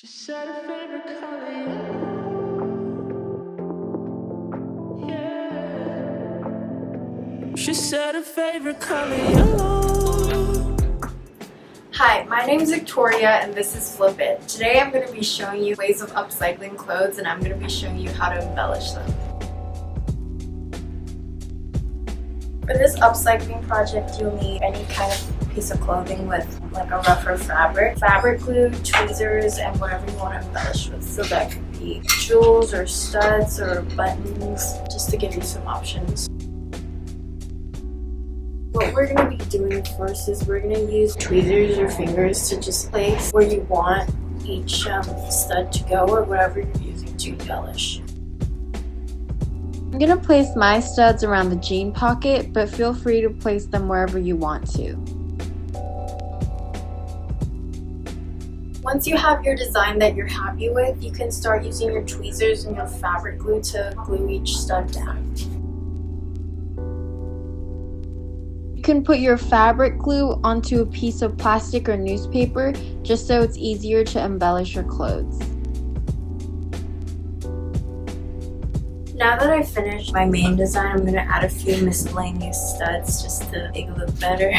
She said her favorite color yellow. Yeah. She said her favorite color yellow. Hi, my name is Victoria and this is Flip It. Today I'm going to be showing you ways of upcycling clothes and I'm going to be showing you how to embellish them. For this upcycling project, you'll need any kind of piece of clothing with like a rougher fabric glue, tweezers, and whatever you want to embellish with. So that could be jewels or studs or buttons, just to give you some options. What we're going to be doing first is we're going to use tweezers or fingers to just place where you want each stud to go or whatever you're using to embellish. I'm going to place my studs around the jean pocket, but feel free to place them wherever you want to. Once you have your design that you're happy with, you can start using your tweezers and your fabric glue to glue each stud down. You can put your fabric glue onto a piece of plastic or newspaper just so it's easier to embellish your clothes. Now that I've finished my main design, I'm going to add a few miscellaneous studs just to make it look better.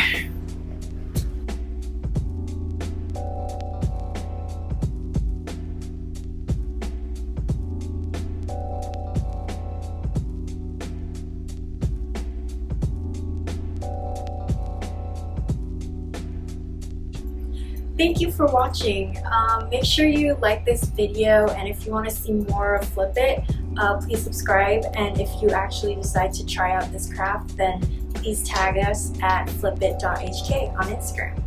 Thank you for watching. Make sure you like this video, and if you want to see more of Flip It, please subscribe. And if you actually decide to try out this craft, then please tag us at flipit.hk on Instagram.